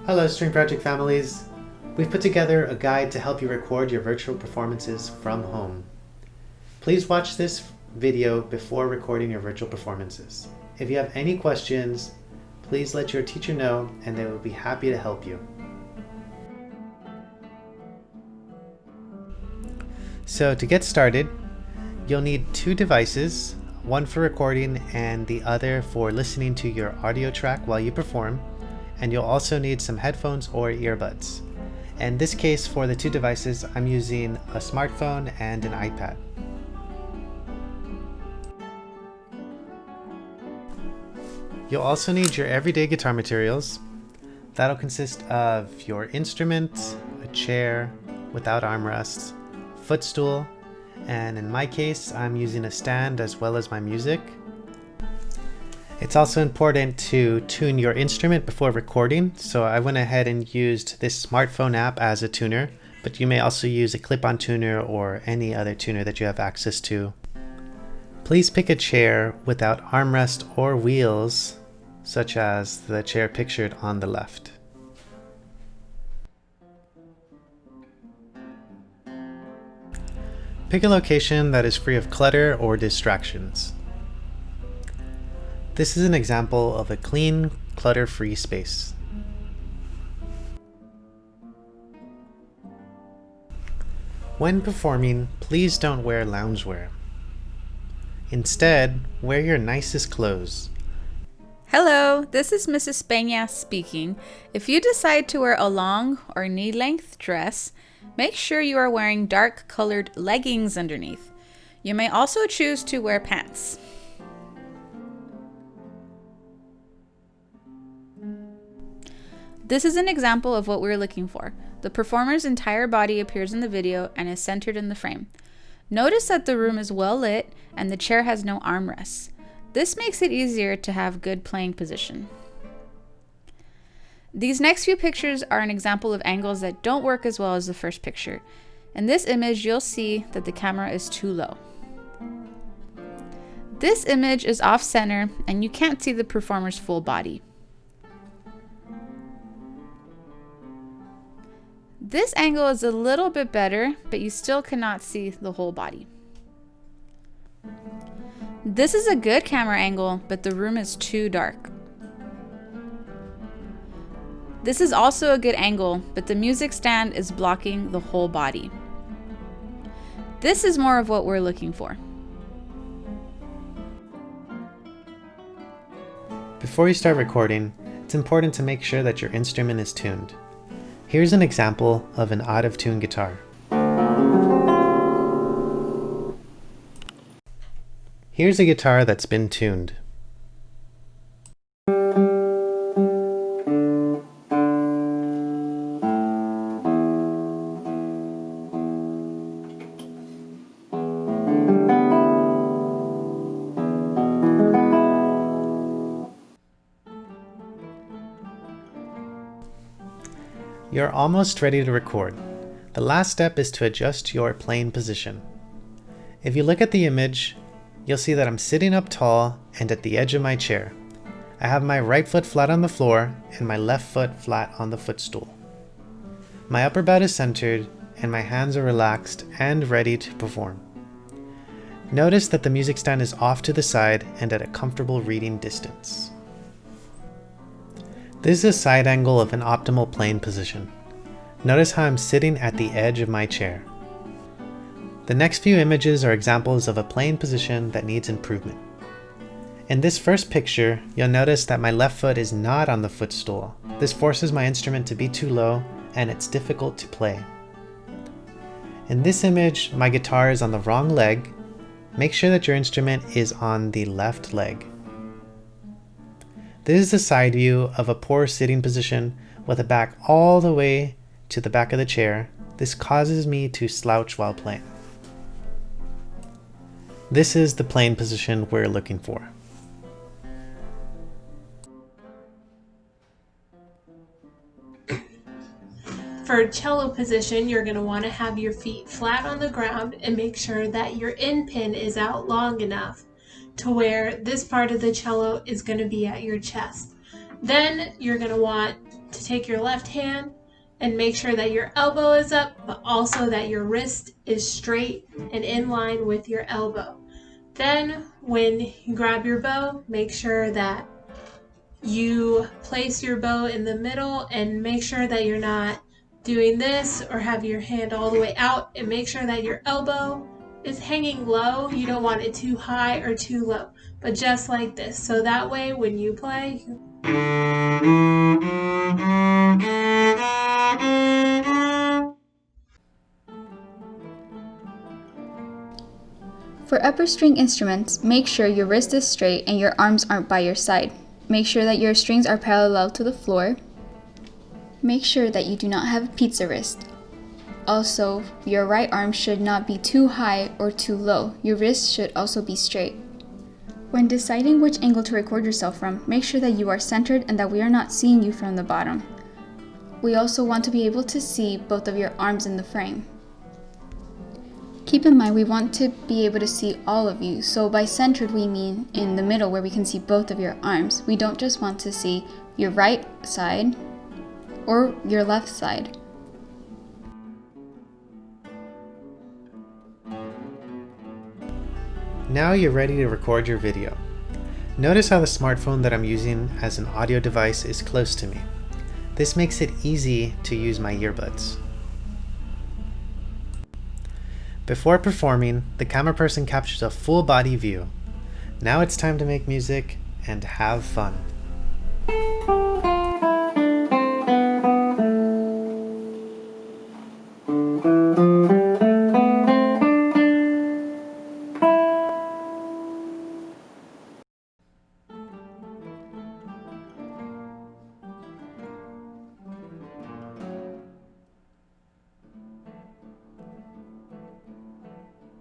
Hello String Project families! We've put together a guide to help you record your virtual performances from home. Please watch this video before recording your virtual performances. If you have any questions, please let your teacher know and they will be happy to help you. So to get started, you'll need two devices, one for recording and the other for listening to your audio track while you perform, and you'll also need some headphones or earbuds. In this case, for the two devices, I'm using a smartphone and an iPad. You'll also need your everyday guitar materials. That'll consist of your instrument, a chair without armrests, footstool, and in my case, I'm using a stand as well as my music. It's also important to tune your instrument before recording, so I went ahead and used this smartphone app as a tuner, but you may also use a clip-on tuner or any other tuner that you have access to. Please pick a chair without armrest or wheels, such as the chair pictured on the left. Pick a location that is free of clutter or distractions. This is an example of a clean, clutter-free space. When performing, please don't wear loungewear. Instead, wear your nicest clothes. Hello, this is Mrs. Peña speaking. If you decide to wear a long or knee-length dress, make sure you are wearing dark-colored leggings underneath. You may also choose to wear pants. This is an example of what we're looking for. The performer's entire body appears in the video and is centered in the frame. Notice that the room is well lit and the chair has no armrests. This makes it easier to have good playing position. These next few pictures are an example of angles that don't work as well as the first picture. In this image, you'll see that the camera is too low. This image is off center and you can't see the performer's full body. This angle is a little bit better, but you still cannot see the whole body. This is a good camera angle, but the room is too dark. This is also a good angle, but the music stand is blocking the whole body. This is more of what we're looking for. Before you start recording, it's important to make sure that your instrument is tuned. Here's an example of an out-of-tune guitar. Here's a guitar that's been tuned. You're almost ready to record. The last step is to adjust your playing position. If you look at the image, you'll see that I'm sitting up tall and at the edge of my chair. I have my right foot flat on the floor and my left foot flat on the footstool. My upper bout is centered and my hands are relaxed and ready to perform. Notice that the music stand is off to the side and at a comfortable reading distance. This is a side angle of an optimal playing position. Notice how I'm sitting at the edge of my chair. The next few images are examples of a playing position that needs improvement. In this first picture, you'll notice that my left foot is not on the footstool. This forces my instrument to be too low and it's difficult to play. In this image, my guitar is on the wrong leg. Make sure that your instrument is on the left leg. This is a side view of a poor sitting position with the back all the way to the back of the chair. This causes me to slouch while playing. This is the playing position we're looking for. For cello position, you're going to want to have your feet flat on the ground and make sure that your end pin is out long enough to where this part of the cello is going to be at your chest. Then you're going to want to take your left hand and make sure that your elbow is up, but also that your wrist is straight and in line with your elbow. Then when you grab your bow, make sure that you place your bow in the middle and make sure that you're not doing this or have your hand all the way out, and make sure that your elbow is hanging low. You don't want it too high or too low, but just like this. So that way when you play, For upper string instruments, make sure your wrist is straight and your arms aren't by your side. Make sure that your strings are parallel to the floor. Make sure that you do not have a pizza wrist. Also, your right arm should not be too high or too low. Your wrist should also be straight. When deciding which angle to record yourself from, make sure that you are centered and that we are not seeing you from the bottom. We also want to be able to see both of your arms in the frame. Keep in mind we want to be able to see all of you, so by centered we mean in the middle where we can see both of your arms. We don't just want to see your right side or your left side. Now you're ready to record your video. Notice how the smartphone that I'm using as an audio device is close to me. This makes it easy to use my earbuds. Before performing, the camera person captures a full body view. Now it's time to make music and have fun.